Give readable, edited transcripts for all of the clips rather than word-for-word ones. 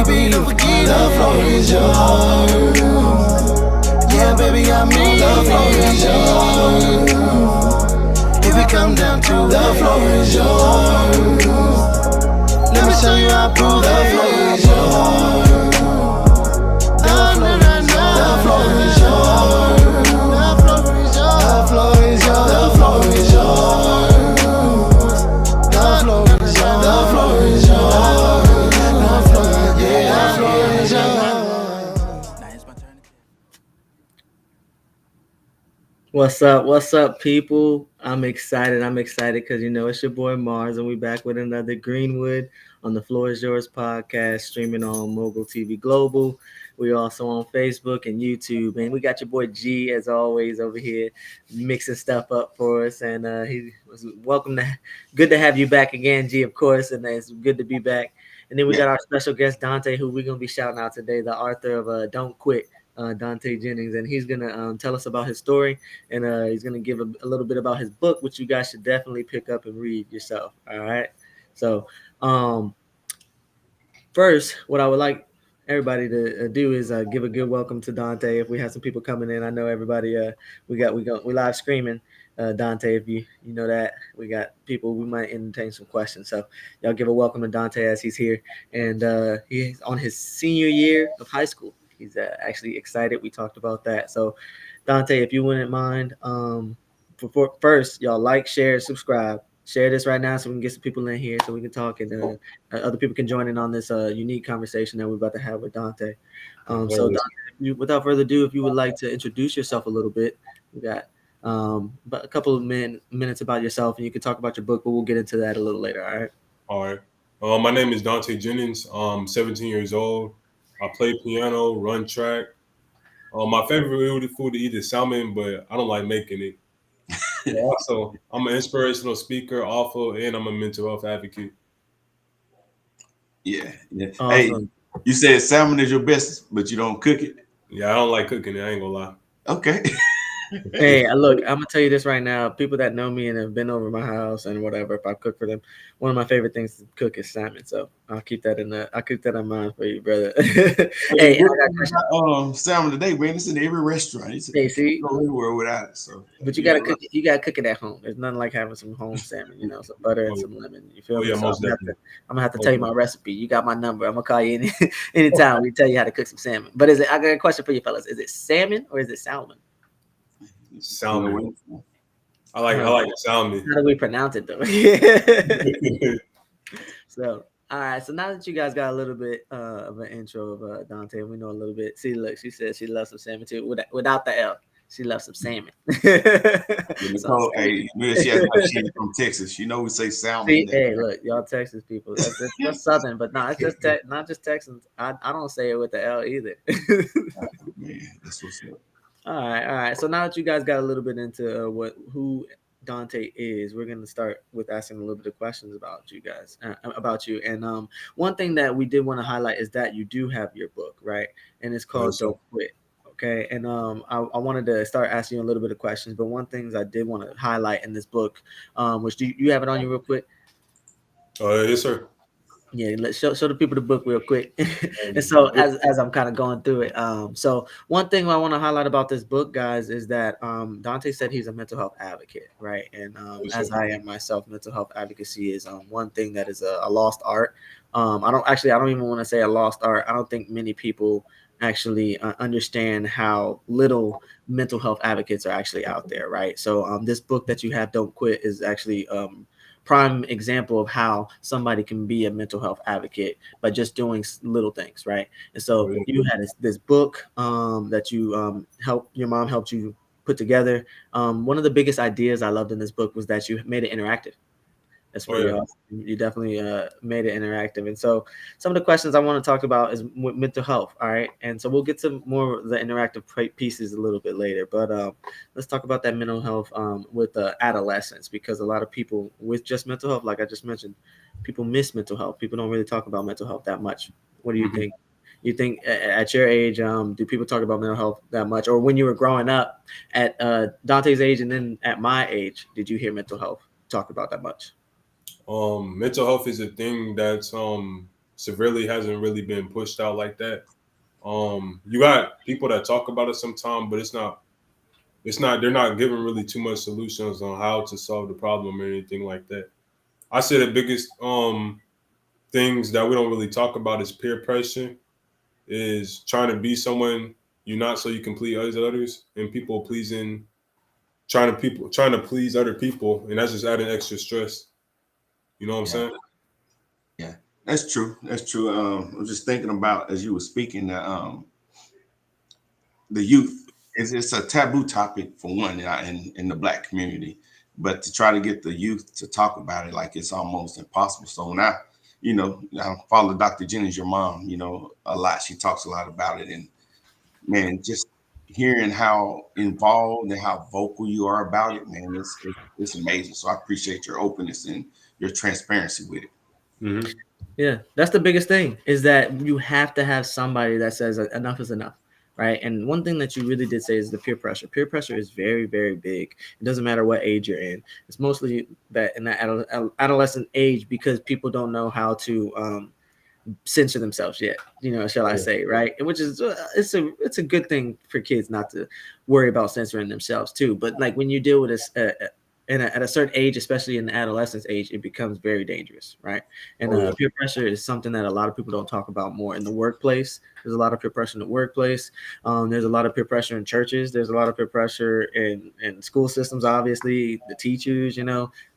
baby, don't forget the floor is yours. Yeah, baby, I mean the floor is yours. If it come down to the floor is yours, let me show you how I prove the floor is yours. The floor is yours. The floor is yours. The floor is yours. The floor is yours. The floor is yours. The floor is yours. The floor, yeah, the floor is yours. What's up, people? I'm excited. Because it's your boy Mars, and we back with another Greenwood on the Floor is Yours podcast, streaming on Mogul TV Global. We also on Facebook and YouTube, and we got your boy G as always over here mixing stuff up for us. And he was good to have you back again, G. Of course, and it's good to be back. And then we got our special guest Dante, who we're gonna be shouting out today, the author of "Don't Quit." Dante Jennings, and he's gonna tell us about his story, and he's gonna give a little bit about his book, which you guys should definitely pick up and read yourself. All right. So, um, first, what I would like everybody to do is give a good welcome to Dante. If we have some people coming in, I know everybody. We live screaming. Dante, if you know that we got people, we might entertain some questions. So y'all give a welcome to Dante as he's here, and he's on his senior year of high school. He's actually excited. We talked about that. So Dante, if you wouldn't mind, first y'all like, share, subscribe. Share this right now so we can get some people in here so we can talk and other people can join in on this unique conversation that we're about to have with Dante. So, Dante, without further ado, if you would like to introduce yourself a little bit, we got but a couple of minutes about yourself, and you can talk about your book, but we'll get into that a little later. All right. All right. My name is Dante Jennings. I'm 17 years old. I play piano, run track. My favorite food to eat is salmon, but I don't like making it. Also, I'm an inspirational speaker, author, and I'm a mental health advocate. Yeah. Awesome. Hey, you said salmon is your best, but you don't cook it. Yeah, I don't like cooking it. I ain't gonna lie. Okay. Hey, look, I'm gonna tell you this right now. People that know me and have been over my house and whatever, if I cook for them, one of my favorite things to cook is salmon. So I'll keep that in mind for you, brother. Hey, salmon today, man. It's in every restaurant. Hey, see, go everywhere without it. So, but you gotta cook. You gotta cook it at home. There's nothing like having some home salmon. Some butter and some lemon. You feel me? Yeah, So I'm gonna have to tell you my recipe. You got my number. I'm gonna call you anytime. We tell you how to cook some salmon. But I got a question for you, fellas. Is it salmon or is it salmon? Salmon. I like salmon. How do we pronounce it though? So, all right. So now that you guys got a little bit of an intro of Dante, we know a little bit. See, look, she said she loves some salmon too, without the L. She loves some salmon. Nicole, hey, she's from Texas. You know we say salmon. See, hey, look, y'all Texas people. That's Southern, but no, it's just not just Texans. I don't say it with the L either. Man, that's what's up. All right. So now that you guys got a little bit into who Dante is, we're gonna start with asking a little bit of questions about you guys, about you. And one thing that we did want to highlight is that you do have your book, right? And it's called Don't Quit. Okay. And I wanted to start asking you a little bit of questions, but one thing I did want to highlight in this book, which do you have it on you real quick? Yes, sir. Yeah, let's show the people the book real quick. And so as I'm kind of going through it, so one thing I want to highlight about this book, guys, is that Dante said he's a mental health advocate, right? And as I am myself, mental health advocacy is one thing that is a lost art. I don't even want to say a lost art. I don't think many people actually understand how little mental health advocates are actually out there, right? So this book that you have, Don't Quit, is actually prime example of how somebody can be a mental health advocate by just doing little things, right? And so you had this book that you your mom helped you put together. One of the biggest ideas I loved in this book was that you made it interactive. That's pretty awesome. You definitely made it interactive. And so some of the questions I want to talk about is mental health. All right. And so we'll get to more of the interactive pieces a little bit later. But let's talk about that mental health with adolescence, because a lot of people with just mental health, like I just mentioned, people miss mental health. People don't really talk about mental health that much. What do you think? You think at your age, do people talk about mental health that much? Or when you were growing up at Dante's age and then at my age, did you hear mental health talked about that much? Mental health is a thing that's severely hasn't really been pushed out like that. You got people that talk about it sometime, but it's not they're not giving really too much solutions on how to solve the problem or anything like that. I say the biggest things that we don't really talk about is peer pressure, is trying to be someone you're not so you can please others, and people pleasing, trying to please other people, and that's just adding extra stress. You know what I'm Yeah, saying? yeah, that's true. That's true. I was just thinking about as you were speaking that the youth is it's a taboo topic for one in the black community, but to try to get the youth to talk about it like it's almost impossible. So when I follow Dr. Jennings, your mom, a lot. She talks a lot about it, and man, just hearing how involved and how vocal you are about it, man, it's amazing. So I appreciate your openness and your transparency with it. Hmm. Yeah, that's the biggest thing is that you have to have somebody that says enough is enough, right? And one thing that you really did say is the peer pressure. Peer pressure is very, very big. It doesn't matter what age you're in. It's mostly that in that adolescent age because people don't know how to censor themselves yet, shall I Yeah. say, right? Which is it's a good thing for kids not to worry about censoring themselves too. But like when you deal with this at a certain age, especially in the adolescence age, it becomes very dangerous, right? And Oh yeah. peer pressure is something that a lot of people don't talk about more in the workplace. There's a lot of peer pressure in the workplace. There's a lot of peer pressure in churches. There's a lot of peer pressure in school systems. Obviously, the teachers,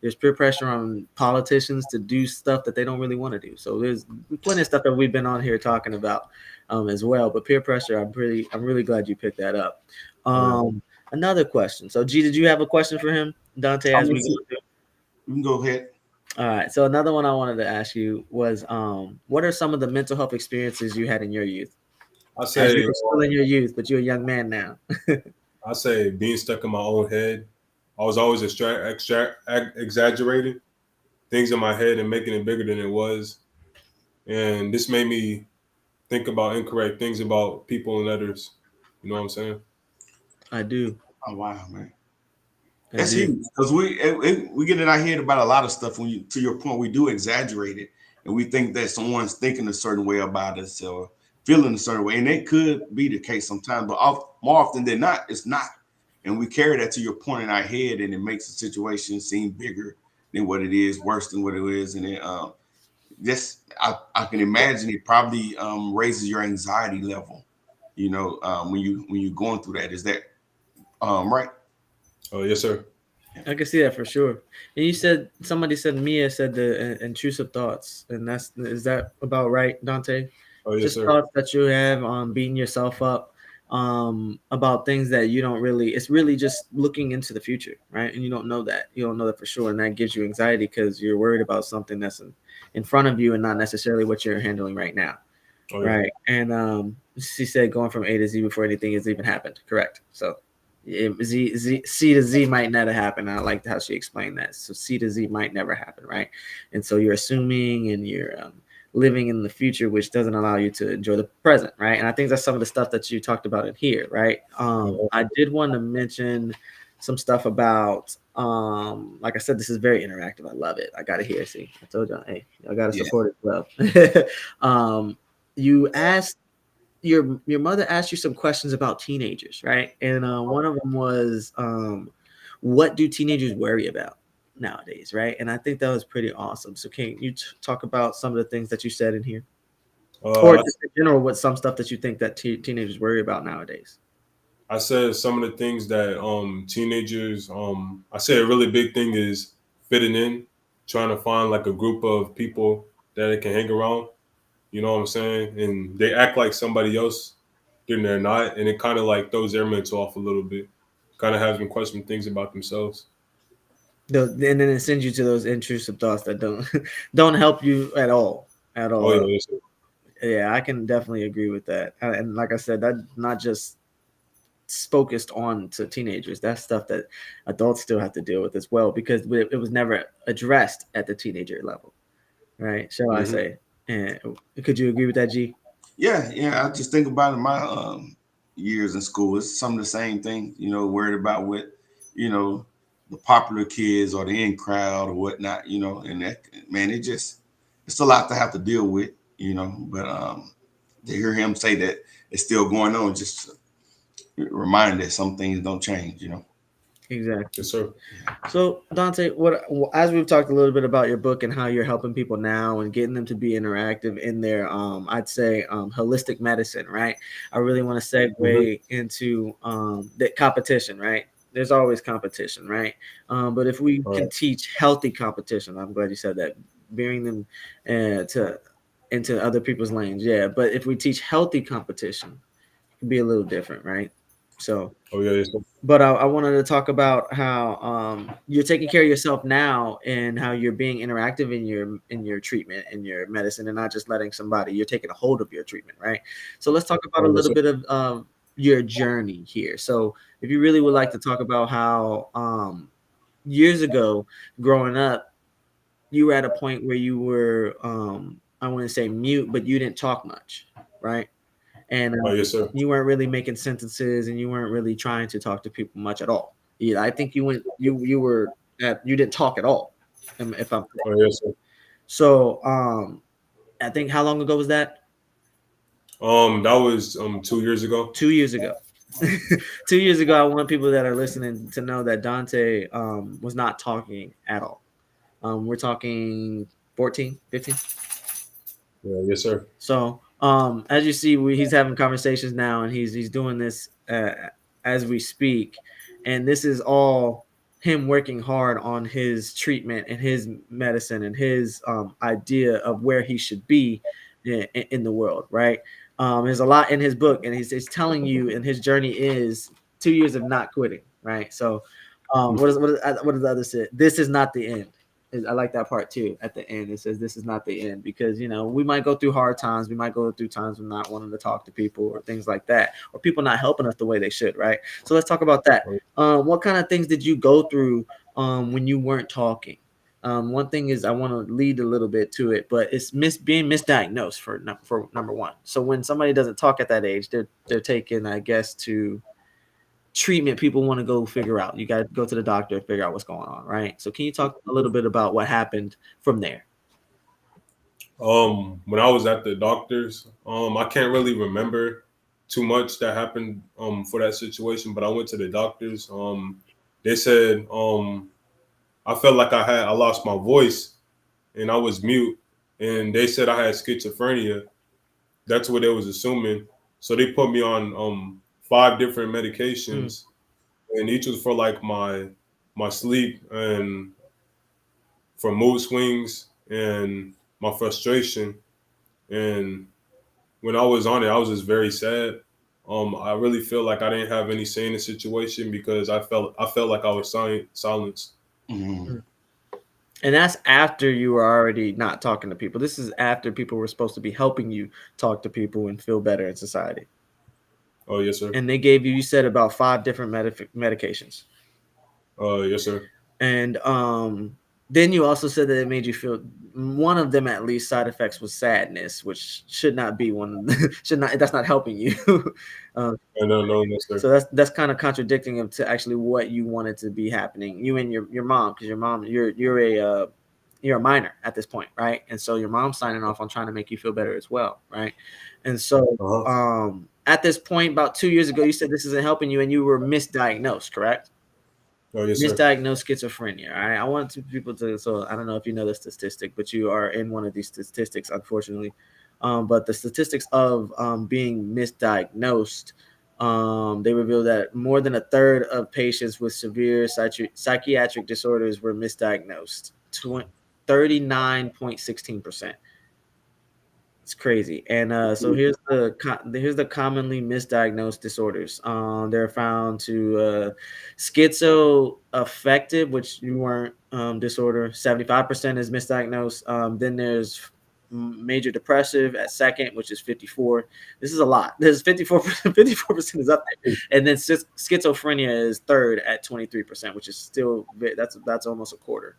there's peer pressure on politicians to do stuff that they don't really want to do. So there's plenty of stuff that we've been on here talking about as well. But peer pressure, I'm really glad you picked that up. Oh yeah. Another question. So G, did you have a question for him, Dante? I'm As gonna we go see. through? You can go ahead. All right. So another one I wanted to ask you was, what are some of the mental health experiences you had in your youth? I As you say were still in your youth, but you're a young man now. I say being stuck in my own head. I was always exaggerating things in my head and making it bigger than it was, and this made me think about incorrect things about people and others. You know what I'm saying? I do. Oh wow, man. I That's do. huge because we get in our head about a lot of stuff. When you, to your point, we do exaggerate it, and we think that someone's thinking a certain way about us or feeling a certain way, and it could be the case sometimes. But more often than not, it's not, and we carry that to your point in our head, and it makes the situation seem bigger than what it is, worse than what it is, and it just I can imagine it probably raises your anxiety level. When you're going through that, is that right? Oh yes, sir. I can see that for sure. And you said somebody said Mia said the intrusive thoughts, and is that about right, Dante? Oh yes, Just sir. thoughts that you have on beating yourself up about things that you don't really. It's really just looking into the future, right? And you don't know that. You don't know that for sure, and that gives you anxiety because you're worried about something that's in front of you and not necessarily what you're handling right now, Oh yeah. right? And she said going from A to Z before anything has even happened. Correct. So C to Z might never happen. I liked how she explained that. So C to Z might never happen, right? And so you're assuming and you're living in the future, which doesn't allow you to enjoy the present, right? And I think that's some of the stuff that you talked about in here, right? I did want to mention some stuff about, like I said, this is very interactive. I love it. I got to hear. See, I told y'all, hey, I got to Yeah. support it well. You asked your mother asked you some questions about teenagers, right? And one of them was, what do teenagers worry about nowadays, right? And I think that was pretty awesome. So can you talk about some of the things that you said in here, or Uh, just in general, what some stuff that you think that teenagers worry about nowadays? I said some of the things that teenagers I said a really big thing is fitting in, trying to find like a group of people that they can hang around. You know what I'm saying? And they act like somebody else, then they're not, and it kind of like throws their mental off a little bit. Kind of has them question things about themselves. And then it sends you to those intrusive thoughts that don't don't help you at all, at Oh yeah, all. yes, sir. Yeah, I can definitely agree with that. And like I said, that not just focused on to teenagers. That's stuff that adults still have to deal with as well because it was never addressed at the teenager level, right? Shall I Hmm. say? And could you agree with that, G? Yeah, yeah. I just think about in my years in school. It's some of the same thing. Worried about what you know the popular kids or the in crowd or whatnot. And that man, it's a lot to have to deal with. But to hear him say that it's still going on, just a reminder that some things don't change. Exactly. Yes, sir. So Dante, what as we've talked a little bit about your book and how you're helping people now and getting them to be interactive in their I'd say holistic medicine, right? I really want to Mm-hmm. segue into the competition, right? There's always competition, right? But if we All can right. teach healthy competition, I'm glad you said that, bearing them to into other people's lanes, yeah. But if we teach healthy competition, it can be a little different, right? So Oh yeah, yes, sir. but I wanted to talk about how you're taking care of yourself now and how you're being interactive in your treatment in your medicine and not just letting somebody you're taking a hold of your treatment, right? So let's talk about a Oh yes, little sir. bit of your journey here. So if you really would like to talk about how years ago growing up you were at a point where you were I want to say mute, but you didn't talk much, right? And Oh yes, sir. you weren't really making sentences and you weren't really trying to talk to people much at all. Yeah, I think you were you didn't talk at all, if I'm correct. Oh yes, sir. So I think how long ago was that? That was 2 years ago. 2 years ago. 2 years ago, I want people that are listening to know that Dante was not talking at all. We're talking 14, 15. Yeah, yes, sir. So, as you see, he's having conversations now, and he's doing this as we speak, and this is all him working hard on his treatment and his medicine and his idea of where he should be in the world. Right? There's a lot in his book, and he's telling you, and his journey is 2 years of not quitting. Right? So, what does the other say? This is not the end. I like that part too. At the end, it says this is not the end because we might go through hard times. We might go through times of not wanting to talk to people or things like that, or people not helping us the way they should. Right. So let's talk about that. What kind of things did you go through when you weren't talking? One thing is I want to lead a little bit to it, but it's being misdiagnosed for number one. So when somebody doesn't talk at that age, they're taken, I guess, to treatment people want to go figure out. You got to go to the doctor and figure out what's going on, right? So can you talk a little bit about what happened from there? When I was at the doctor's, I can't really remember too much that happened for that situation, but I went to the doctor's. They said I felt like I lost my voice and I was mute, and they said I had schizophrenia. That's what they was assuming. So they put me on 5 different Mm. medications, and each was for like my sleep and for mood swings and my frustration. And when I was on it, I was just very sad. I really feel like I didn't have any say in the situation because I felt like I was silenced. Mhm. Mm. And that's after you were already not talking to people. This is after people were supposed to be helping you talk to people and feel better in society. Oh yes, sir. And they gave you said about 5 different medications. Yes, sir. And then you also said that it made you feel one of them at least side effects was sadness, which should not be one. Should not that's not helping you. um, No, no, no, sir. so that's kind of contradicting of to actually what you wanted to be happening. You and your mom, because your mom you're a minor at this point, right? And so your mom's signing off on trying to make you feel better as well, right? And so Uh huh. at this point, about 2 years ago, you said this isn't helping you, and you were misdiagnosed, correct? Oh yes, sir. Misdiagnosed schizophrenia. All right. I want people to, so I don't know if you know the statistic, but you are in one of these statistics, unfortunately. But the statistics of being misdiagnosed, they reveal that more than a third of patients with severe psychiatric disorders were misdiagnosed. 39.16%. It's crazy. And so here's the commonly misdiagnosed disorders. They're found to schizoaffective, which you weren't disorder. 75% is misdiagnosed. Then there's major depressive at second, which is 54. This is a lot. There's 54%. 54% is up there, and then schizophrenia is third at 23%, which is still that's almost a quarter.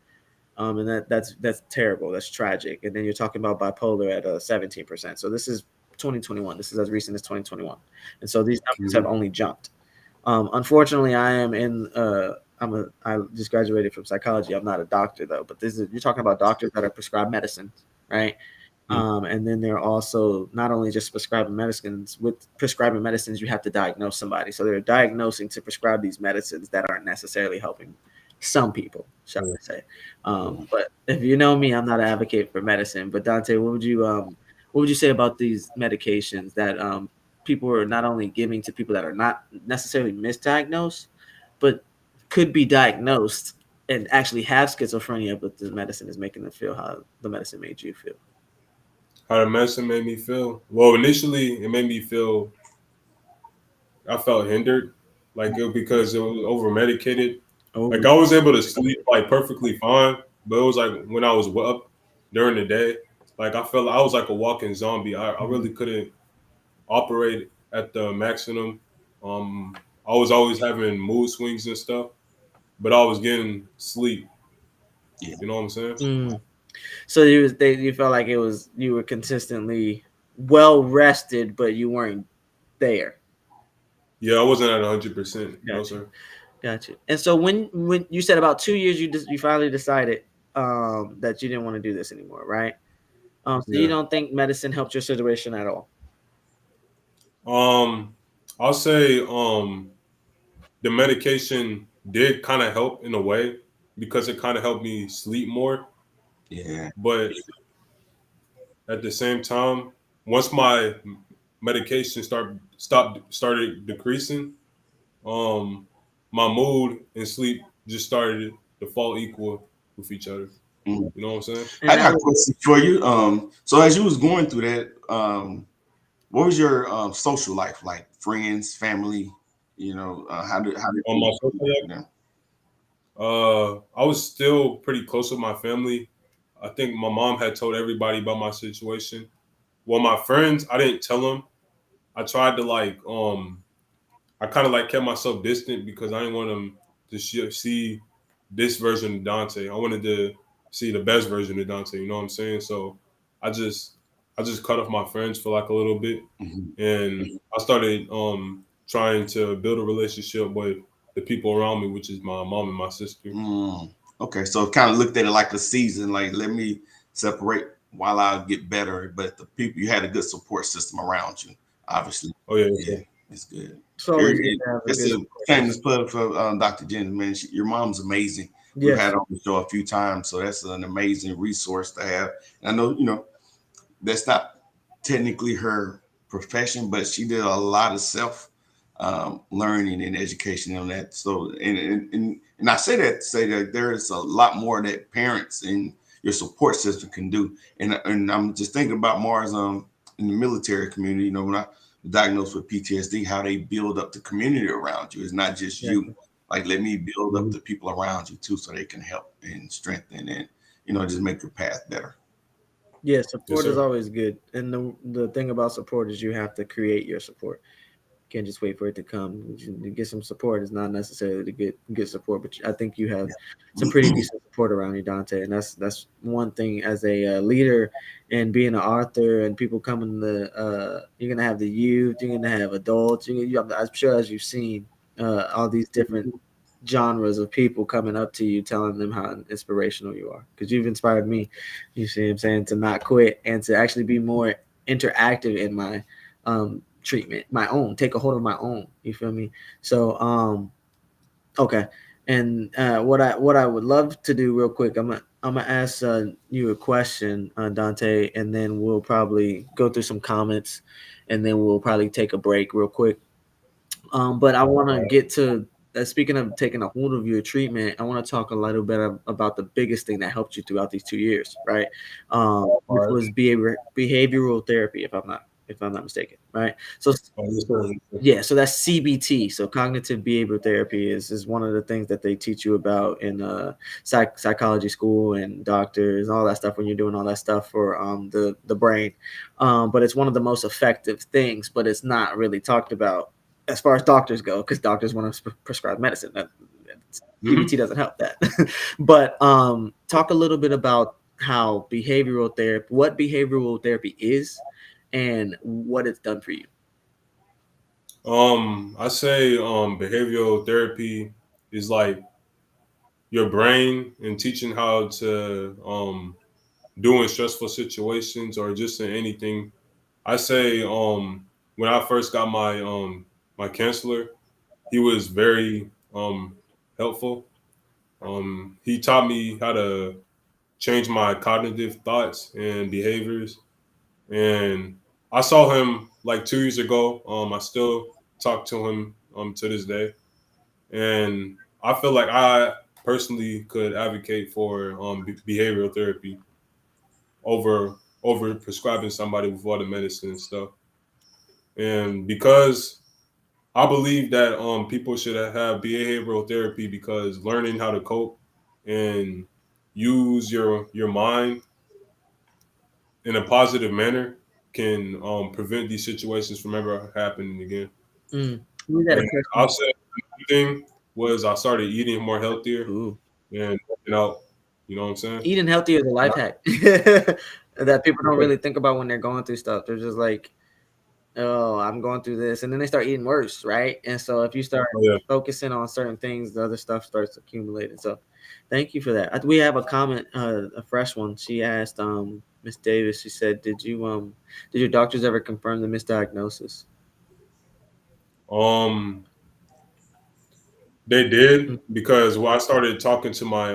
And that's terrible. That's tragic. And then you're talking about bipolar at 17%. So this is 2021. This is as recent as 2021, and so these numbers have Mhm. only jumped. Unfortunately, I am in. I just graduated from psychology. I'm not a doctor though, but this is you're talking about doctors that are prescribed medicine, right? And then they're also not only just prescribing medicines. With prescribing medicines, you have to diagnose somebody. So they're diagnosing to prescribe these medicines that aren't necessarily helping some people, shall I say. But if you know me, I'm not an advocate for medicine. But Dante, what would you say about these medications that people are not only giving to people that are not necessarily misdiagnosed, but could be diagnosed and actually have schizophrenia, but the medicine is making them feel how the medicine made you feel? How the medicine made me feel? Well, initially it made me feel I felt hindered, like because it was over medicated. Like Oh, I was able to sleep like perfectly fine, but it was like when I was up during the day, like I felt I was like a walking zombie. I really couldn't operate at the maximum. I was always having mood swings and stuff, but I was getting sleep. Yeah. You know what I'm saying? mm. So you felt like it was you were consistently well rested, but you weren't there. Yeah, I wasn't at 100%. No, Gotcha, sir. gotcha. And so when you said about 2 years, you finally decided that you didn't want to do this anymore, right? So you Yeah. don't think medicine helped your situation at all? Um, I'll say the medication did kind of help in a way because it kind of helped me sleep more. Yeah. But at the same time, once my medication started decreasing, um, my mood and sleep just started to fall equal with each other. Mm. You know what I'm saying? And I that got a was question for you. So as you was going through that, what was your social life like? Friends, family? How did On my you? social life, Yeah. I was still pretty close with my family. I think my mom had told everybody about my situation. Well, my friends, I didn't tell them. I tried to I kind of like kept myself distant because I didn't want them to see this version of Dante. I wanted to see the best version of Dante. You know what I'm saying? So I just I just cut off my friends for like a little bit, Mhm. and I started trying to build a relationship with the people around me, which is my mom and my sister. Mm. Okay, so kind of looked at it like a season. Like, let me separate while I get better. But the people, you had a good support system around you, obviously. Oh yeah, yes, Yeah, sir. it's good. it's Here, always good to have a just good a support shameless system. plug for Dr. Jennings, man. Your mom's amazing. We've had Yes. her on the show a few times, so that's an amazing resource to have. And I know, that's not technically her profession, but she did a lot of self learning and education on that. So, and I say that to say that there is a lot more that parents and your support system can do. And I'm just thinking about Mars in the military community. When I was diagnosed with PTSD, how they build up the community around you. It's not just Yes. you. Like, let me build up Mhm. the people around you too, so they can help and strengthen and just make your path better. Yeah, Yes, support is sir. always good. And the thing about support is you have to create your support. You can't just wait for it to come. To get some support is not necessarily to get support, but I think you have some pretty decent support around you, Dante. And that's one thing as a leader and being an author and people coming to you're gonna have the youth, you're gonna have adults. I'm sure as you've seen all these different genres of people coming up to you telling them how inspirational you are because you've inspired me, you see what I'm saying, to not quit and to actually be more interactive in my treatment, my own, take a hold of my own, you feel me? So okay. And what I would love to do real quick, I'm gonna ask you a question, Dante, and then we'll probably go through some comments and then we'll probably take a break real quick. But I want to get to speaking of taking a hold of your treatment. I want to talk a little bit about the biggest thing that helped you throughout these 2 years, right? All Which right. was behavioral therapy, if I'm not mistaken, right? So Oh, yes, sir. yeah, so that's CBT. So cognitive behavioral therapy is one of the things that they teach you about in psychology school and doctors and all that stuff when you're doing all that stuff for the brain. But it's one of the most effective things, but it's not really talked about as far as doctors go because doctors want to prescribe medicine. CBT Hmm. doesn't help that. But talk a little bit about how what behavioral therapy is, and what it's done for you. I say behavioral therapy is like your brain and teaching how to doing stressful situations or just in anything. I say when I first got my counselor, he was very helpful. He taught me how to change my cognitive thoughts and behaviors. And I saw him like 2 years ago. I still talk to him to this day. And I feel like I personally could advocate for behavioral therapy over prescribing somebody with all the medicine and stuff. And because I believe that people should have behavioral therapy because learning how to cope and use your mind in a positive manner can prevent these situations from ever happening again. We got a And I'll question. say another thing was I started eating more healthier Ooh. and working out. You know what I'm saying? Eating healthy is a life hack that people don't really think about when they're going through stuff. They're just like, oh, I'm going through this. And then they start eating worse, right? And so if you start Oh, yeah. focusing on certain things, the other stuff starts accumulating. So thank you for that. We have a comment, a fresh one. She asked Miss Davis, she said, did your doctors ever confirm the misdiagnosis? They did because I started talking to my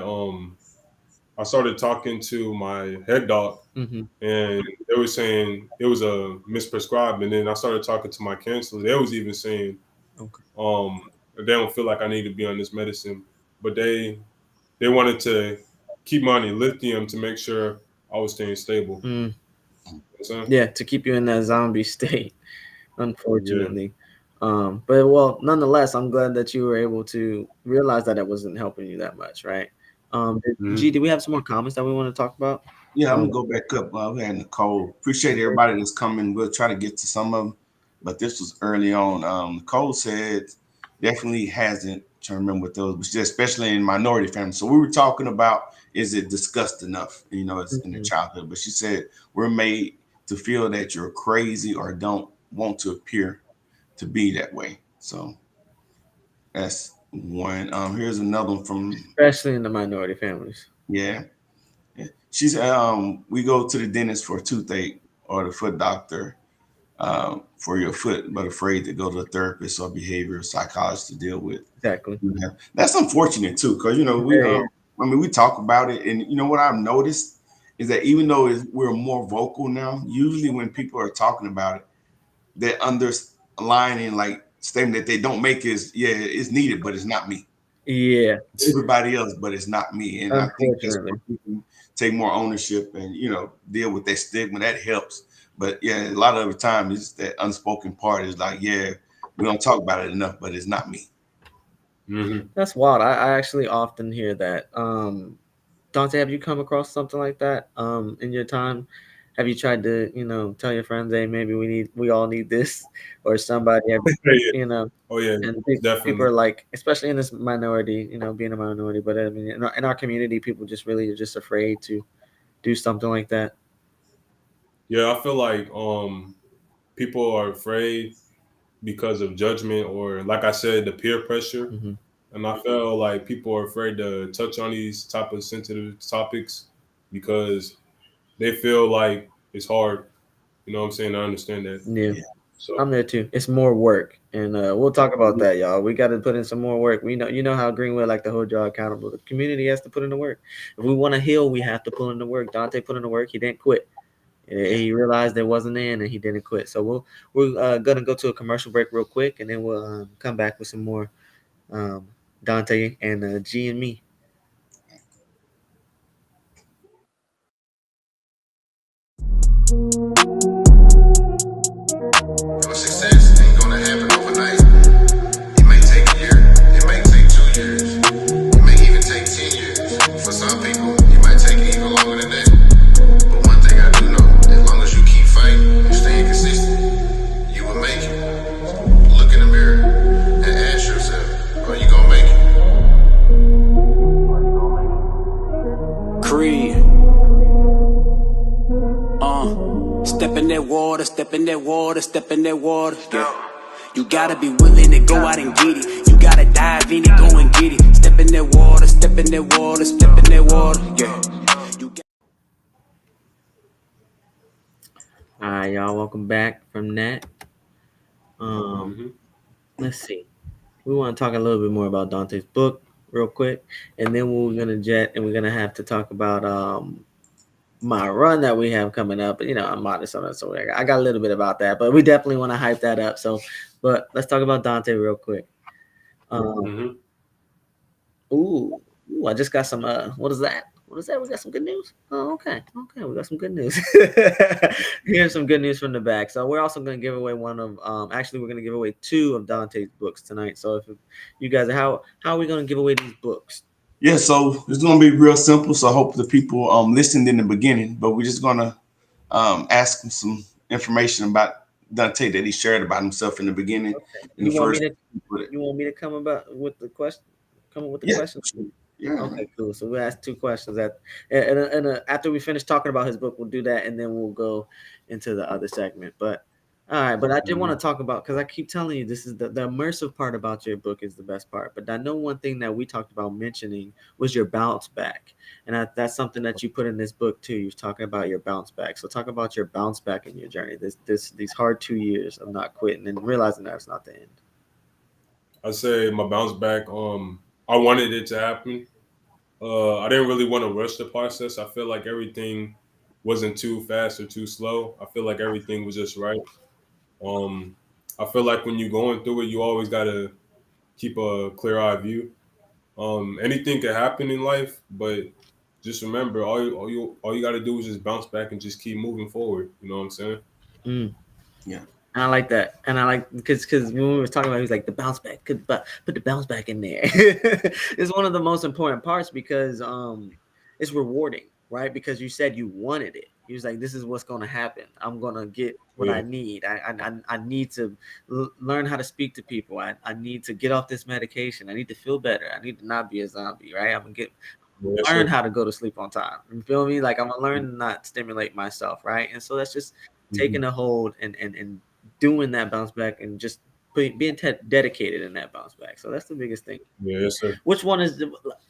head doc, Mm-hmm. and they were saying it was a misprescribed. And then I started talking to my counselor. They was even saying, Okay. they don't feel like I need to be on this medicine, but they wanted to keep me on the lithium to make sure I was staying stable. Mm. You know what I'm saying? Yeah, to keep you in that zombie state, Yeah. unfortunately. But well, nonetheless, I'm glad that you were able to realize that it wasn't helping you that much, right? G, do we have some more comments that we want to talk about? Yeah, I'm gonna go back up. We had Nicole. Appreciate everybody that's coming. We'll try to get to some of them, but this was early on. Nicole said definitely hasn't. Trying to remember what those, but especially in minority families. So we were talking about is it discussed enough? You know, it's in their childhood. But she said we're made to feel that you're crazy or don't want to appear to be that way. So that's one. Here's another one from Especially in the minority families. yeah. She said, we go to the dentist for a toothache or the foot doctor for your foot, but afraid to go to a therapist or behavioral psychologist to deal with. Exactly. Yeah. That's unfortunate too, because you know we talk about it, and you know what I've noticed is that even though we're more vocal now, usually when people are talking about it, they're underlining like statement that they don't make is it's needed, but it's not me. Yeah. Everybody else, but it's not me. And I think that's where people take more ownership and deal with that stigma. That helps. But yeah, a lot of the time it's that unspoken part is like, we don't talk about it enough, but it's not me. Mm-hmm. That's wild. I actually often hear that. Dante, have you come across something like that in your time? Have you tried to, tell your friends, hey, maybe we all need this, or somebody, Oh yeah, and definitely. people are like, especially in this minority, being a minority, but I mean, in our community, people just really are just afraid to do something like that. Yeah, I feel like people are afraid because of judgment or, like I said, the peer pressure. Mm-hmm. And I feel like people are afraid to touch on these type of sensitive topics because they feel like it's hard. You know what I'm saying? I understand that. Yeah. So I'm there too. It's more work, and we'll talk about that, y'all. We got to put in some more work. You know how Greenwood like to hold y'all accountable. The community has to put in the work. If we want to heal, we have to put in the work. Dante put in the work. He didn't quit. He realized there wasn't in, and he didn't quit. So we're gonna go to a commercial break real quick, and then we'll come back with some more Dante and G and me. Your success ain't gonna happen overnight. It may take a year, it may take 2 years, it may even take 10 years. For some people, it might take even longer than that. But one thing I do know, as long as you keep fighting and staying consistent, you will make it. Look in the mirror and ask yourself, are you gonna make it? Creed. Step in that water, step in that water, step in that water. Yeah. You gotta be willing to go out and get it. You gotta dive in it, go and get it. Step in that water, step in that water, step in that water. Yeah. All right, y'all. Welcome back from that. Um, Mm-hmm. let's see. We want to talk a little bit more about Dante's book real quick, and then we're gonna jet, and we're gonna have to talk about my run that we have coming up. You know, I'm modest on it, so I got a little bit about that, but we definitely want to hype that up. So, but let's talk about Dante real quick. Um, Mm-hmm. ooh, I just got some. What is that? What is that? We got some good news. Oh, okay, okay, we got some good news. Here's some good news from the back. So we're also going to give away one of. Actually, we're going to give away two of Dante's books tonight. So if you guys, how are we going to give away these books? Yeah, so it's gonna be real simple. So I hope the people listened in the beginning, but we're just gonna ask him some information about Dante that he shared about himself in the beginning Okay. in the You want me first. to? You want me to come about with the question? Come up with the Yeah, question. sure. Yeah. Okay, cool. So we'll ask two questions after we finish talking about his book, we'll do that, and then we'll go into the other segment. But all right, but I did want to Mm-hmm. talk about because I keep telling you this is the immersive part about your book is the best part. But I know one thing that we talked about mentioning was your bounce back, and that's something that you put in this book too. You're talking about your bounce back. So talk about your bounce back in your journey. These hard 2 years of not quitting and realizing that it's not the end. I say my bounce back. I wanted it to happen. I didn't really want to rush the process. I feel like everything wasn't too fast or too slow. I feel like everything was just right. Um, I feel like when you're going through it, you always gotta keep a clear eye view. Anything can happen in life, but just remember, all you got to do is just bounce back and just keep moving forward. You know what I'm saying? Mm. Yeah. And I like that, and I like because when we were talking about, it, he was like the bounce back, but put the bounce back in there. It's one of the most important parts because it's rewarding, right? Because you said you wanted it. He was like, "This is what's going to happen. I'm going to get what Yeah, I need. I need to learn how to speak to people. I need to get off this medication. I need to feel better. I need to not be a zombie, right? I'm gonna get yes, learn sir. how to go to sleep on time. You feel me? Like I'm gonna learn to not stimulate myself, right? And so that's just Mm-hmm. taking a hold and doing that bounce back and just being dedicated in that bounce back. So that's the biggest thing. Yeah, yes, sir. Which one is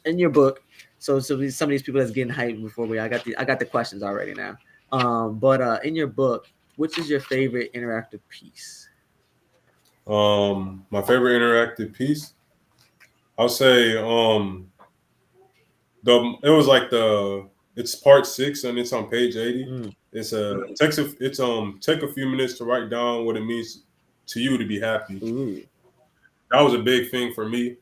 in your book? So some of these people that's getting hyped before I got the questions already now. But in your book, which is your favorite interactive piece? My favorite interactive piece, I'll say, it was like it's part 6 and it's on page 80. Mm, Take a few minutes to write down what it means to you to be happy. ooh, That was a big thing for me.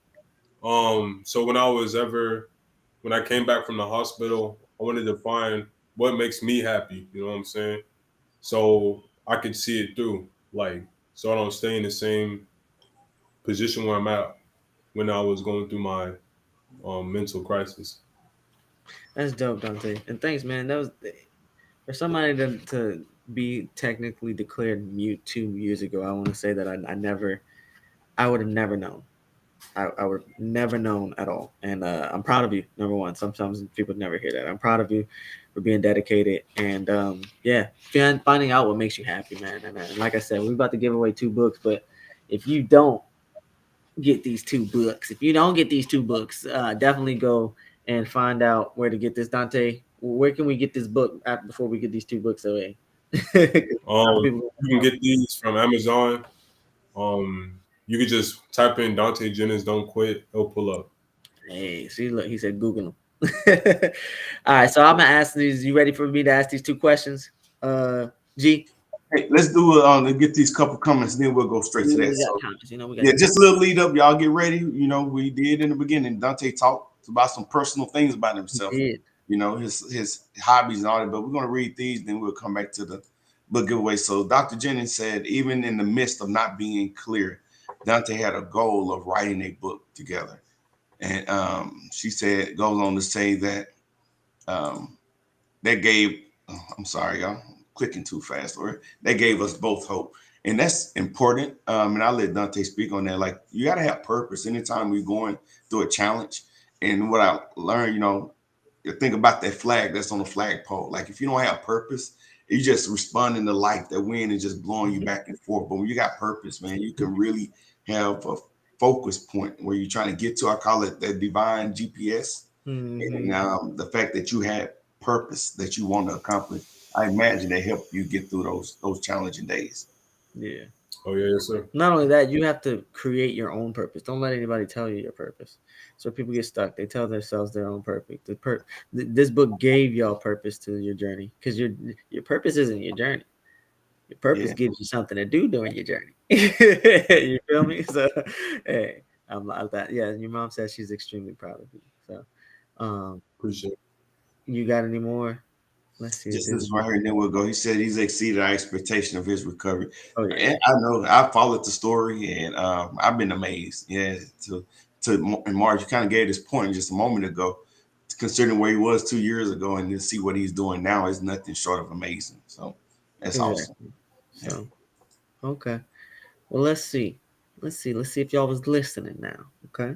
So when I came back from the hospital, I wanted to find what makes me happy. You know what I'm saying? So I could see it through, like, so I don't stay in the same position where I'm at when I was going through my mental crisis. that's dope, Dante. And thanks, man. That was for somebody to be technically declared mute 2 years ago. I want to say that I would have never known. I would have never known at all. And I'm proud of you. Number one, sometimes people never hear that. I'm proud of you for being dedicated and yeah, finding out what makes you happy, man. And like I said, we're about to give away two books, but if you don't get these two books, if you don't get these two books, definitely go and find out where to get this. Dante, where can we get this book before we get these two books away? Some Um, people. you can get these from Amazon. You could just type in Dante Jennings "Don't Quit." It'll pull up. Hey, see, look, he said Google them. All right, so I'm gonna ask these. You ready for me to ask these two questions? G, Hey, let's do it. Let's get these couple comments, then we'll go straight to that. we got So comments. You know, we got yeah, just a little lead up. Y'all get ready. You know, we did in the beginning. Dante talked about some personal things about he himself. did. You know, his hobbies and all that. But we're gonna read these, then we'll come back to the book giveaway. So Dr. Jennings said, even in the midst of not being clear, Dante had a goal of writing a book together. And she said, goes on to say that um, that gave, oh, I'm sorry, y'all, I'm clicking too fast, or that gave us both hope. And that's important. And I'll let Dante speak on that. Like, you got to have purpose anytime we're going through a challenge. And what I learned, you know, you think about that flag that's on the flagpole. Like, if you don't have purpose, you just responding to life. That wind is just blowing you Mhm. back and forth. But when you got purpose, man, you can really have a focus point where you're trying to get to. I call it the divine GPS. And Mhm. the fact that you had purpose that you want to accomplish, I imagine they help you get through those challenging days. Yeah. Oh yeah, yes sir. Not only that, you have to create your own purpose. Don't let anybody tell you your purpose. So people get stuck. They tell themselves their own purpose. This book gave y'all purpose to your journey because your purpose isn't your journey. Your purpose Yeah. gives you something to do during your journey. You feel me? So, hey, I'm like that. Yeah, your mom says she's extremely proud of you. So, Appreciate it. you got any more? Let's see if Just there's this right here, and then we'll go. He said he's exceeded our expectation of his recovery. Oh yeah, And I know I followed the story, and I've been amazed. Yeah, and Marge, you kind of gave this point just a moment ago, considering where he was 2 years ago, and to see what he's doing now is nothing short of amazing. So that's awesome. exactly. Yeah. So okay, well let's see, let's see if y'all was listening now. Okay,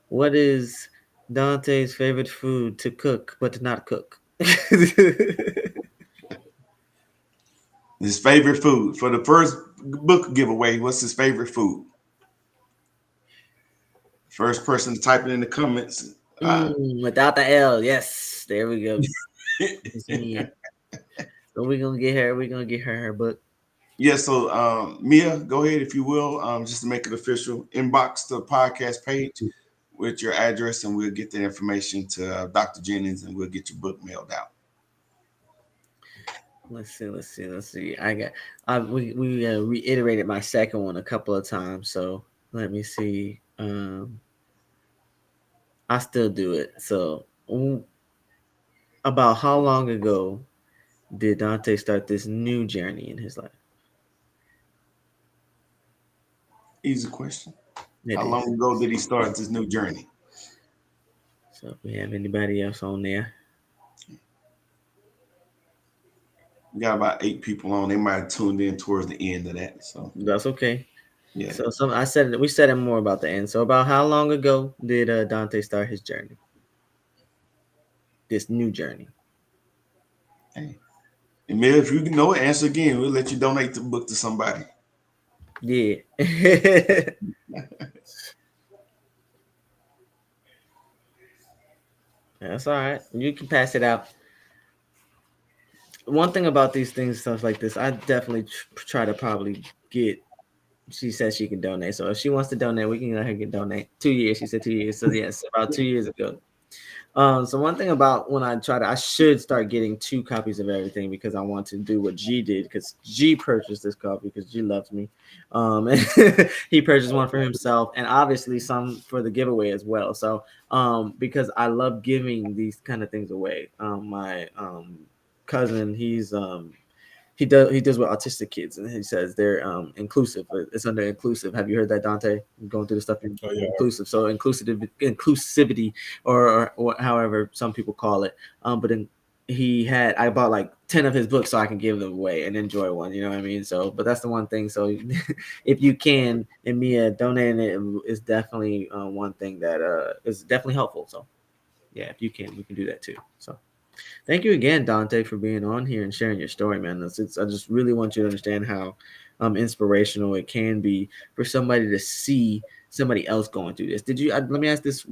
what is Dante's favorite food to cook but to not cook? His favorite food for the first book giveaway. What's his favorite food? First person to type it in the comments. Without the L, yes, there we go. It's me. So we're gonna get her. We're gonna get her book. Yeah, so Mia, go ahead if you will, just to make it official. Inbox the podcast page with your address, and we'll get the information to Dr. Jennings, and we'll get your book mailed out. Let's see. We reiterated my second one a couple of times. So let me see. I still do it. So about how long ago did Dante start this new journey in his life? Easy question. It How is. long ago did he start this new journey? So if we have anybody else on there, We got about 8 people on. They might have tuned in towards the end of that. So that's okay. yeah, So we said it more about the end. So about how long ago did Dante start his journey? This new journey. hey, Emil, if you know it, answer again. We'll let you donate the book to somebody. Yeah. That's all right. You can pass it out. One thing about these things, stuff like this, I definitely try to probably get. She says she can donate, so if she wants to donate, we can let her get donate. 2 years, she said 2 years. So yes, about 2 years ago. So one thing about when I should start getting 2 copies of everything because I want to do what G did because G purchased this copy because G loves me. And he purchased one for himself and obviously some for the giveaway as well. So because I love giving these kind of things away. My cousin, he does with autistic kids, and he says they're inclusive. It's under inclusive. Have you heard that, Dante? Going through the stuff in Oh yeah. inclusive. So inclusivity, or however some people call it. But then I bought like 10 of his books so I can give them away and enjoy one. You know what I mean? So, but that's the one thing. So, if you can, and Mia donating it is definitely one thing that is definitely helpful. So, yeah, if you can, we can do that too. So. Thank you again, Dante, for being on here and sharing your story, man. I just really want you to understand how inspirational it can be for somebody to see somebody else going through this. Let me ask this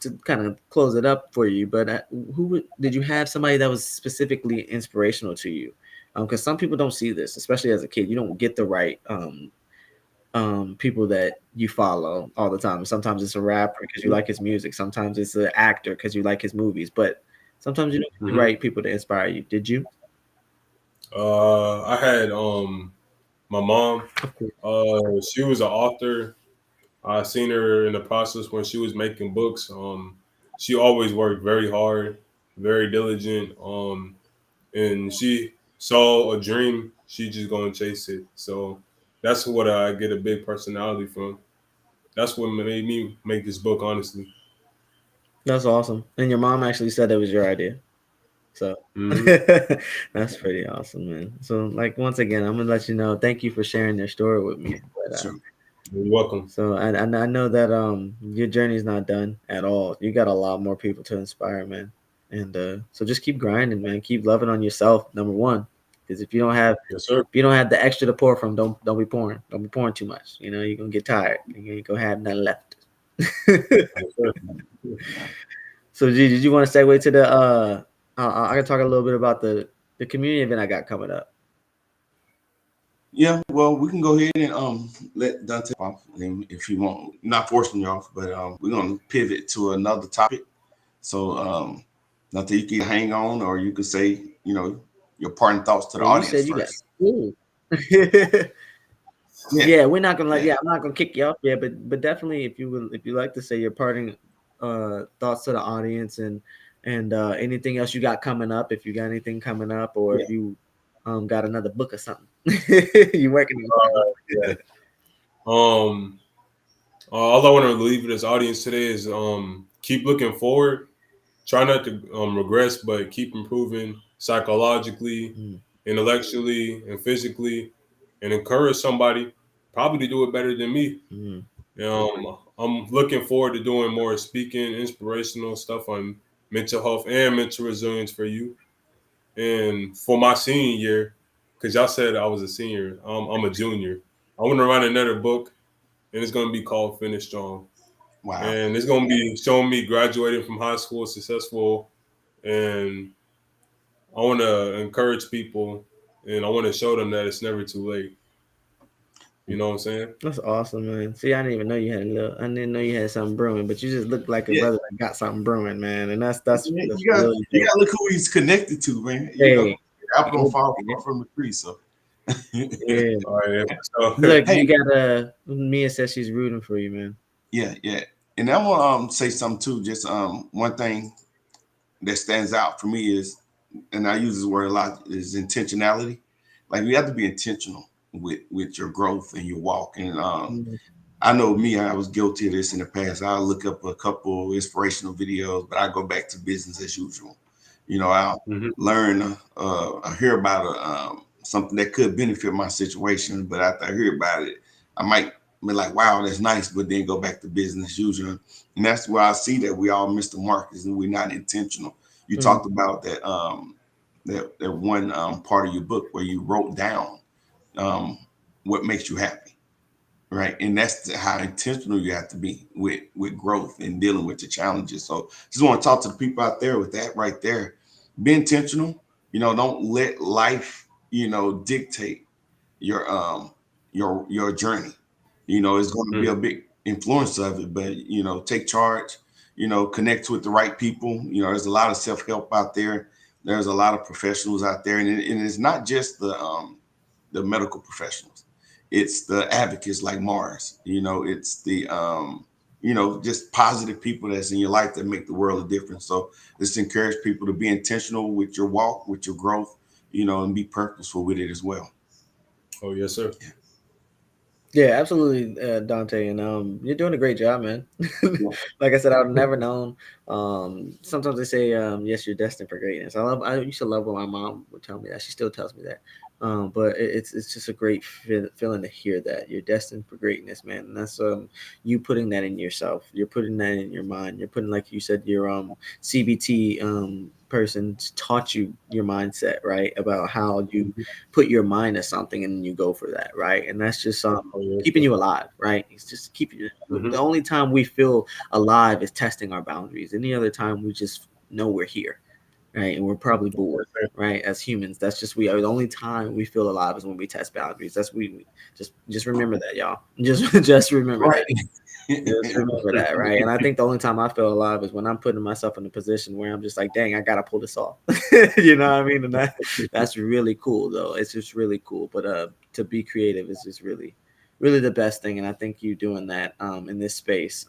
to kind of close it up for you, but did you have somebody that was specifically inspirational to you? Because some people don't see this, especially as a kid. You don't get the right people that you follow all the time. Sometimes it's a rapper because you like his music. Sometimes it's an actor because you like his movies, but sometimes you don't get the right people to inspire you. Did you? I had my mom. She was an author. I seen her in the process when she was making books. She always worked very hard, very diligent. And she saw a dream. She just gonna chase it. So that's what I get a big personality from. That's what made me make this book, honestly. That's awesome. And your mom actually said that was your idea. So Hmm. that's pretty awesome, man. So like once again, I'm gonna let you know. Thank you for sharing your story with me. But Sure. You're welcome. so I know that your journey's not done at all. You got a lot more people to inspire, man. And so just keep grinding, man. Keep loving on yourself, number one. Because Yes, sir. if you don't have the extra to pour from, don't be pouring. Don't be pouring too much. You know, you're gonna get tired. You're gonna have nothing left. Yes, sir. So, G, did you want to segue to the? I can talk a little bit about the community event I got coming up. Yeah, well, we can go ahead and let Dante off if you want. Not forcing you off, but we're gonna pivot to another topic. So Dante, you can hang on, or you can say, your parting thoughts to the Yeah, you audience said you got first. school. Yeah, Yeah, we're not gonna yeah, I'm not gonna kick you off yet, but definitely if you like to say your parting thoughts to the audience and anything else you got coming up, if you got anything coming up, or yeah. if you got another book or something. You working on Yeah. All I want to leave with this audience today is keep looking forward. Try not to regress, but keep improving psychologically, something? intellectually, and physically, and encourage somebody probably to do it better than me. Mm, I'm looking forward to doing more speaking, inspirational stuff on mental health and mental resilience for you. And for my senior year, because y'all said I was a senior, I'm a junior. I want to write another book, and it's going to be called Finish Strong. Wow. And it's going to be showing me graduating from high school successful. And I want to encourage people, and I want to show them that it's never too late. You know what I'm saying? that's awesome, man. See, I didn't even know you had I didn't know you had something brewing, but you just look like a Yeah, brother that got something brewing, man. And that's yeah, that's you got really you dope. got to look who he's connected to, man. Hey, Apple don't yeah, fall far from the tree, so. yeah. All right. So, Look, Hey, you got Mia says she's rooting for you, man. yeah, yeah. And I want to say something too. Just one thing that stands out for me is, and I use this word a lot, is intentionality. Like you have to be intentional with your growth and your walk. And Mm, I know me, I was guilty of this in the past. I'll look up a couple inspirational videos, but I go back to business as usual. I'll mhm. learn, I hear about something that could benefit my situation, but after I hear about it, I might be like, wow, that's nice, but then go back to business as usual. And that's where I see that we all miss the mark is that we're not intentional. You mm, talked about that that one part of your book where you wrote down um, what makes you happy, right? And that's how intentional you have to be with growth and dealing with the challenges. So just want to talk to the people out there with that right there. Be intentional. Don't let life dictate your your journey. It's going to be Mm. a big influence of it, but take charge. Connect with the right people. There's a lot of self-help out there. There's a lot of professionals out there, and it's not just the medical professionals. It's the advocates like Mars. It's the just positive people that's in your life that make the world a difference. So let's encourage people to be intentional with your walk, with your growth, and be purposeful with it as well. Oh, yes, sir. yeah, absolutely, Dante, and you're doing a great job, man. Yeah. Like I said, I've never known. Sometimes they say, yes, you're destined for greatness. I used to love when my mom would tell me that. She still tells me that. But it's just a great feeling to hear that you're destined for greatness, man. And that's you putting that in yourself. You're putting that in your mind. You're putting, like you said, your CBT person taught you your mindset, right? About how you put your mind to something and then you go for that, right? And that's just Oh, yes, keeping sir. you alive, right? It's just keeping you. Mhm. The only time we feel alive is testing our boundaries. Any other time we just know we're here, right? And we're probably bored, right? As humans, that's just we are. The only time we feel alive is when we test boundaries. That's we just remember that, y'all. Just remember Right. that. Just remember that, right? And I think the only time I feel alive is when I'm putting myself in a position where I'm just like, dang, I gotta pull this off. You know what I mean? And that's really cool, though. It's just really cool. But to be creative is just really the best thing. And I think you doing that in this space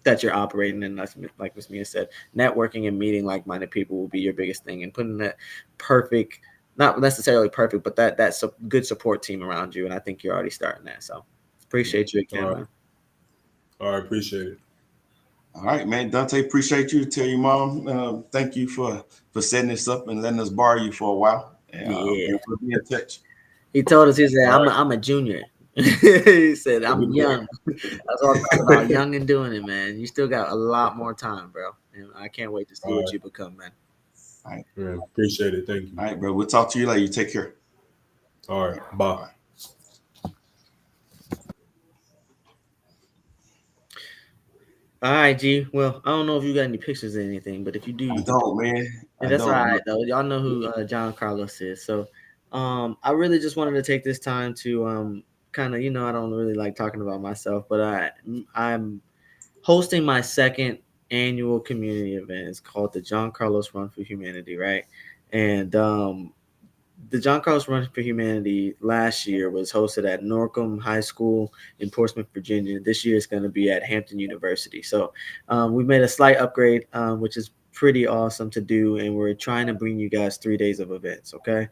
that you're operating in. Like Miss Mia said, networking and meeting like-minded people will be your biggest thing, and putting that perfect, not necessarily perfect, but that's a good support team around you. And I think you're already starting that. So appreciate you All again, right. man. All right. Appreciate it. All right, man. Dante, appreciate you. Tell your mom, thank you for setting this up and letting us borrow you for a while. Yeah. And we'll be in touch. He told us, he said, All I'm a junior. He said, I'm young. That's what I'm talking about. Young and doing it, man. You still got a lot more time, bro. And I can't wait to see what right. you become, man. All right. Yeah, appreciate it. Thank you. All right, bro. We'll talk to you later. You take care. All right. Bye. All right. All right, G. Well, I don't know if you got any pictures or anything, but if you do, I you can. don't, man. And I that's all don't. right though. Y'all know who John Carlos is. So, I really just wanted to take this time to kind of, I don't really like talking about myself, but I'm hosting my second annual community event. It's called the John Carlos Run for Humanity, right? And the John Carlos Run for Humanity last year was hosted at Norcom High School in Portsmouth, Virginia. This year it's going to be at Hampton University. So we made a slight upgrade, which is pretty awesome to do. And we're trying to bring you guys 3 days of events, okay?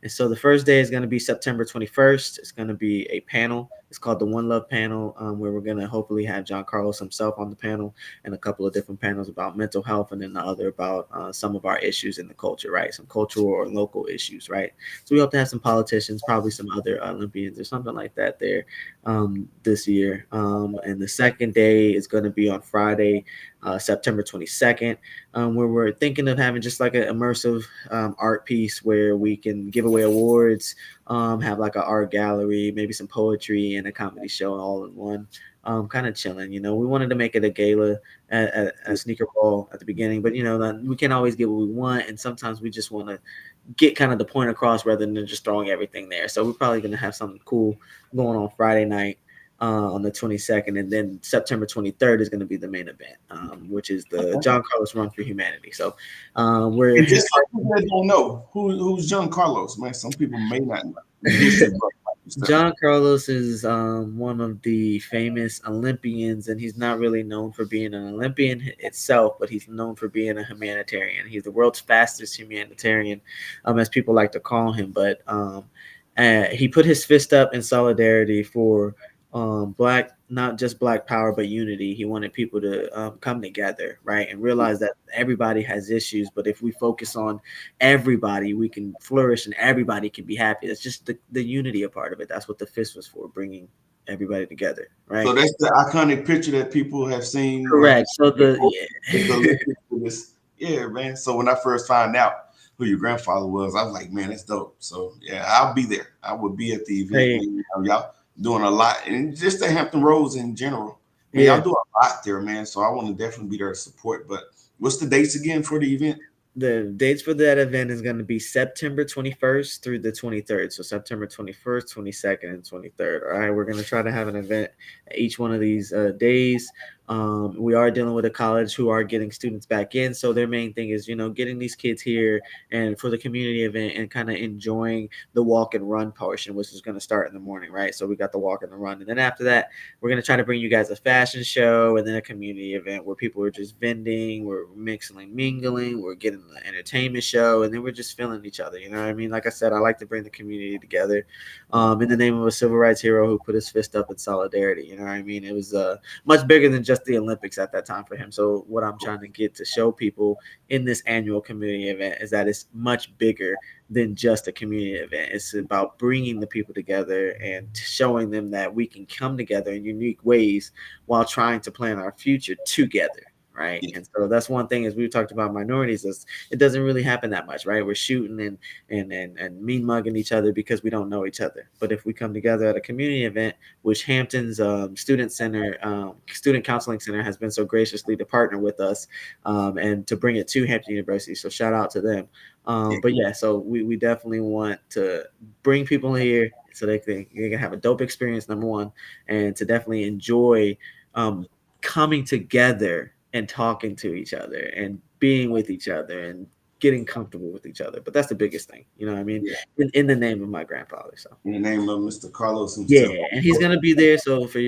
And so the first day is going to be September 21st. It's going to be a panel. It's called the One Love panel, where we're going to hopefully have John Carlos himself on the panel and a couple of different panels about mental health, and then the other about some of our issues in the culture, right? Some cultural or local issues, right? So we hope to have some politicians, probably some other Olympians or something like that there this year. And the second day is going to be on Friday, September 22nd, where we're thinking of having just like an immersive art piece where we can give away awards, have like an art gallery, maybe some poetry and a comedy show all in one. Kind of chilling, we wanted to make it a gala at a sneaker ball at the beginning, but we can't always get what we want, and sometimes we just want to get kind of the point across rather than just throwing everything there. So we're probably going to have something cool going on Friday night on the 22nd, and then September 23rd is going to be the main event, which is the John Carlos Run for Humanity. So we're And just for people that don't know, who's John Carlos, man. Some people may not know the history of stuff. John Carlos is one of the famous Olympians, and he's not really known for being an Olympian itself, but he's known for being a humanitarian. He's the world's fastest humanitarian, as people like to call him. But he put his fist up in solidarity for black, not just black power, but unity. He wanted people to come together, right, and realize that everybody has issues, but if we focus on everybody, we can flourish and everybody can be happy. It's just the unity a part of it. That's what the fist was for, bringing everybody together, right? So that's the iconic picture that people have seen. Correct. So Yeah, man. So when I first found out who your grandfather was, I was like, man, that's dope. So yeah, I'll be there. I would be at the event. Hey, Man. Y'all doing a lot, and just the Hampton Roads in general. Man, yeah. y'all do a lot there, man. So I want to definitely be there to support. But what's the dates again for the event? The dates for that event is going to be September 21st through the 23rd. So September 21st, 22nd, and 23rd. All right, we're going to try to have an event each one of these days. We are dealing with a college who are getting students back in. So their main thing is, getting these kids here and for the community event and kind of enjoying the walk and run portion, which is going to start in the morning, right? So we got the walk and the run. And then after that, we're going to try to bring you guys a fashion show and then a community event where people are just vending, we're mixing and mingling, we're getting the entertainment show, and then we're just feeling each other. You know what I mean? Like I said, I like to bring the community together in the name of a civil rights hero who put his fist up in solidarity. You know what I mean? It was much bigger than just the Olympics at that time for him. So what I'm trying to get to show people in this annual community event is that it's much bigger than just a community event. It's about bringing the people together and showing them that we can come together in unique ways while trying to plan our future together. Right. Yeah. And so that's one thing, as we talked about minorities, is it doesn't really happen that much, right? We're shooting and mean mugging each other because we don't know each other. But if we come together at a community event, which Hampton's student counseling center has been so graciously to partner with us and to bring it to Hampton University. So shout out to them. But yeah, so we definitely want to bring people here so they can have a dope experience, number one, and to definitely enjoy coming together and talking to each other and being with each other and getting comfortable with each other. But that's the biggest thing, you know what I mean? Yeah. In the name of my grandfather. So In the name of Mr. Carlos yeah, himself. and he's gonna be there. So for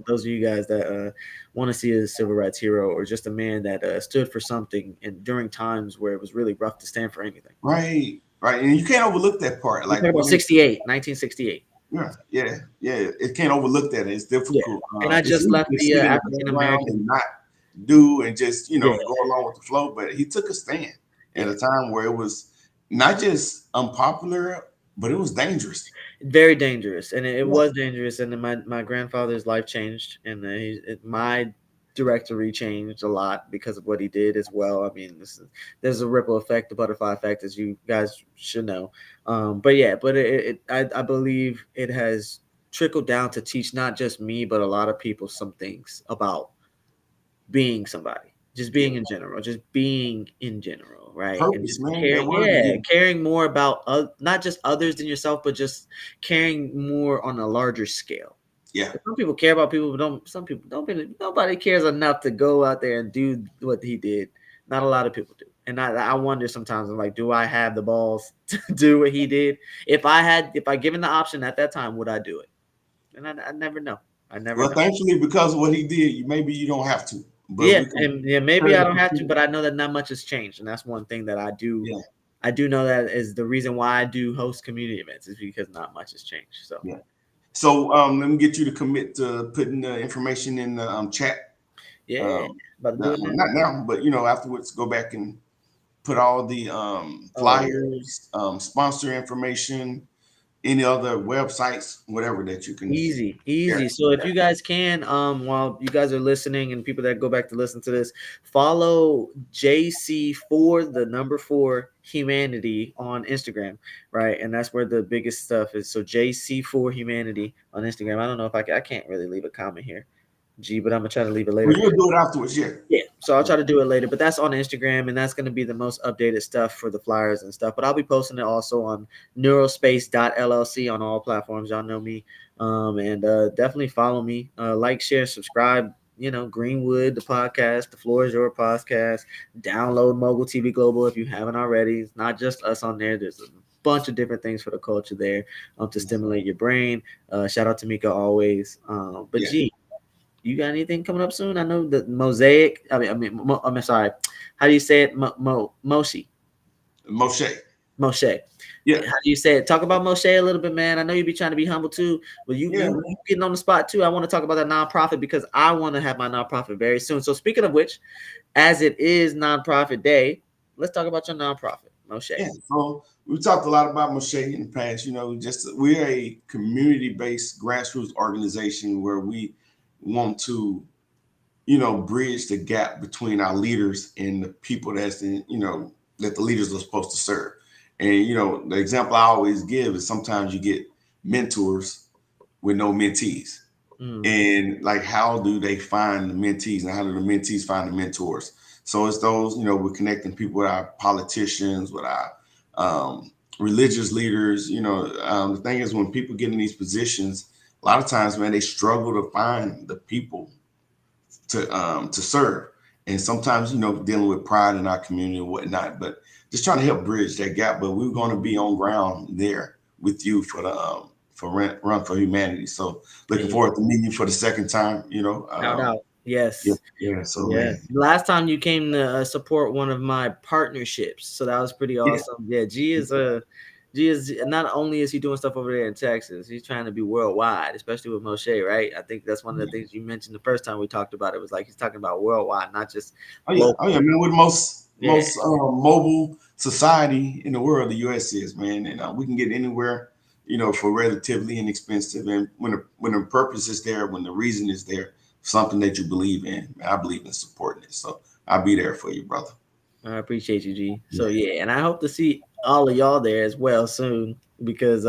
those of you guys that want to see a civil rights hero or just a man that stood for something and during times where it was really rough to stand for anything. Right. And you can't overlook that part. Like Like about 1968. Yeah. It can't overlook that. It's difficult. Yeah. And I just left the African American and not do and just Yeah. go along with the flow. But he took a stand at a time where it was not just unpopular, but it was dangerous. Very dangerous, and it Yeah. was dangerous. And then my grandfather's life changed, and my directory changed a lot because of what he did as well. I mean, there's a ripple effect, the butterfly effect, as you guys should know. But yeah, but I believe it has trickled down to teach not just me, but a lot of people some things about being somebody, just being in general, right? And Purpose, just man. That word again. caring more about not just others than yourself, but just caring more on a larger scale. Yeah. Some people care about people, but don't. Some people don't. Nobody cares enough to go out there and do what he did. Not a lot of people do, and I wonder sometimes. I'm like, do I have the balls to do what he did? If I given the option at that time, would I do it? And I never know. I never Well, know. thankfully, because of what he did, maybe you don't have to. But Yeah, we can. and maybe I don't have to, but I know that not much has changed, and that's one thing that I do. Yeah. I do know that is the reason why I do host community events is because not much has changed. So Yeah. So let me get you to commit to putting the information in the chat. yeah, about to do it now. Not now, but afterwards, go back and put all the flyers, sponsor information, any other websites, whatever that you can. Easy. Yeah. So if you guys can, while you guys are listening and people that go back to listen to this, follow JC4, the number 4 humanity on Instagram, right? And that's where the biggest stuff is. So JC4 humanity on Instagram. I don't know if I can't really leave a comment here, but I'm gonna try to leave it later. Well, you'll do it afterwards, yeah. Yeah, so I'll try to do it later, but that's on Instagram, and that's going to be the most updated stuff for the flyers and stuff. But I'll be posting it also on neurospace.llc on all platforms. Y'all know me, and definitely follow me, like, share, subscribe. Greenwood, the podcast, the Floor is Your podcast. Download Mogul TV Global if you haven't already. It's not just us on there. There's a bunch of different things for the culture there to stimulate your brain. Shout out to Mika always. But Yeah. G, you got anything coming up soon? I know the Mosaic. I'm sorry. How do you say it? Moshe. Moshe. Yeah. How do you say it? Talk about Moshe a little bit, man. I know you be trying to be humble too, but you getting on the spot too. I want to talk about that nonprofit because I want to have my nonprofit very soon. So speaking of which, as it is Nonprofit Day, let's talk about your nonprofit, Moshe. Yeah. So we talked a lot about Moshe in the past. We're a community-based grassroots organization where we want to, bridge the gap between our leaders and the people that the leaders are supposed to serve. And, the example I always give is sometimes you get mentors with no mentees. And like, how do they find the mentees and how do the mentees find the mentors? So it's those, we're connecting people with our politicians, with our religious leaders. The thing is, when people get in these positions, a lot of times, man, they struggle to find the people to serve. And sometimes, dealing with pride in our community and whatnot, but just trying to help bridge that gap. But we're going to be on ground there with you for the Run for Humanity. So looking forward to meeting you for the second time. Shout out. Yes. Yeah. So man. Last time you came to support one of my partnerships, so that was pretty awesome. Yeah, G is not only is he doing stuff over there in Texas, he's trying to be worldwide, especially with Moshe, right? I think that's one of the things you mentioned the first time we talked about it. Was like he's talking about worldwide, not just local. Man, we're the most mobile society in the world. The U.S. is, man, and we can get anywhere, for relatively inexpensive. And when the purpose is there, when the reason is there, something that you believe in, I believe in supporting it. So I'll be there for you, brother. I appreciate you, G. So and I hope to see all of y'all there as well soon because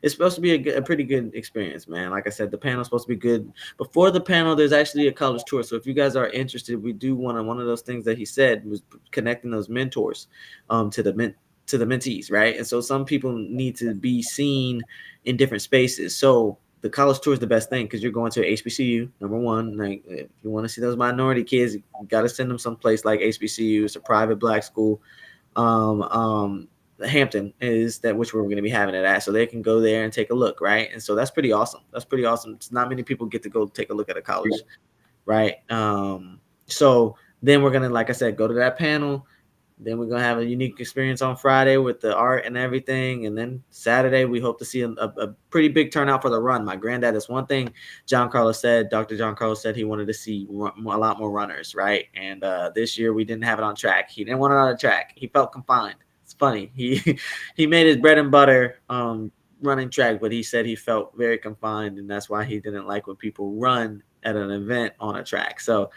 it's supposed to be a pretty good experience, man. Like I said, the panel's supposed to be good. Before the panel, there's actually a college tour. So if you guys are interested, we do want one of those things that he said was connecting those mentors to the mentees, right? And so some people need to be seen in different spaces. So the college tour is the best thing because you're going to HBCU, number one. Like, if you want to see those minority kids, you got to send them someplace like HBCU. It's a private black school. Hampton is that which we're going to be having it at, so they can go there and take a look, right? And so that's pretty awesome. It's not many people get to go take a look at a college, right? So then we're gonna, like I said, go to that panel. Then we're going to have a unique experience on Friday with the art and everything. And then Saturday, we hope to see a pretty big turnout for the run. My granddad, is one thing Dr. John Carlos said he wanted to see a lot more runners, right? And this year we didn't have it on track. He didn't want it on the track. He felt confined. It's funny. He made his bread and butter running track, but he said he felt very confined. And that's why he didn't like when people run at an event on a track. So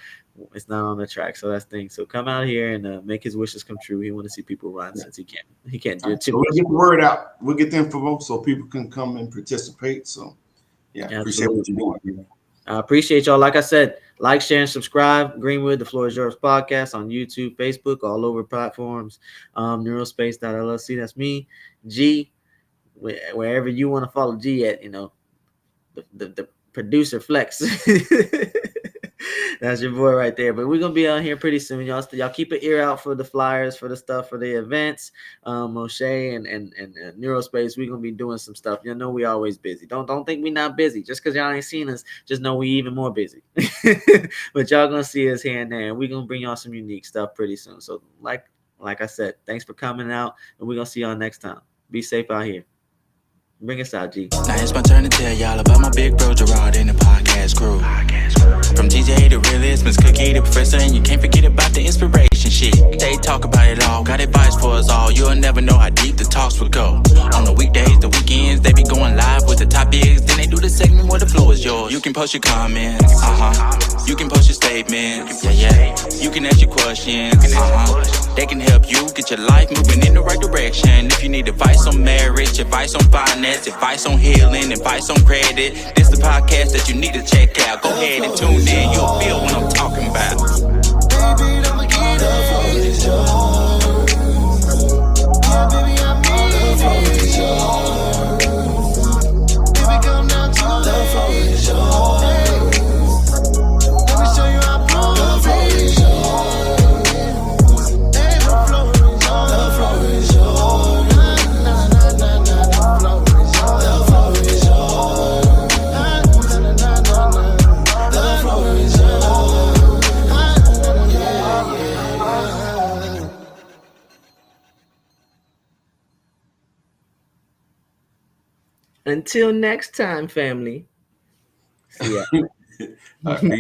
it's not on the track, so that's the thing. So come out here and make his wishes come true. He want to see people run since he can't do it too. So we'll get the word out. We'll get the info so people can come and participate. So appreciate what you're doing. I appreciate y'all. Like I said, like, share, and subscribe. Greenwood, the Floor is Yours podcast on YouTube, Facebook, all over platforms. Neurospace.llc. That's me. G, wherever you want to follow G at, the producer Flex. That's your boy right there. But we're gonna be on here pretty soon, y'all keep an ear out for the flyers, for the stuff, for the events. Moshe and Neurospace, we're gonna be doing some stuff. We always busy. Don't think we not busy. Just because y'all ain't seen us, just know we even more busy. But y'all gonna see us here and there, and we're gonna bring y'all some unique stuff pretty soon. So like I said, thanks for coming out, and we're gonna see y'all next time. Be safe out here. Bring us out, G. Now it's my turn to tell y'all about my big bro Gerard and the podcast crew. From DJ to realist, Miss Cookie the professor, and you can't forget about the inspiration shit. They talk about it all, got advice for us all. You'll never know how deep the talks will go. On the weekdays, the weekends, they be going live with the topics. Then they do the segment where the floor is yours. You can post your comments, you can post your statements, yeah. You can ask your questions, They can help you get your life moving in the right direction. If you need advice on marriage, advice on finance, advice on healing, advice on credit, this the podcast that you need to check out. Go ahead and tune in, you'll feel what I'm talking about. Baby, don't forget the floor is yours. Yeah, baby, I mean the floor is yours. Baby, come down to the floor is yours. Let me show you how blue the floor is yours. Hey, the floor is yours. The floor is yours. Nah, nah, nah, nah, nah. The floor is yours. The floor is yours. Nah, nah, nah, nah, nah. The floor is yours. Until next time, family. See ya. All right,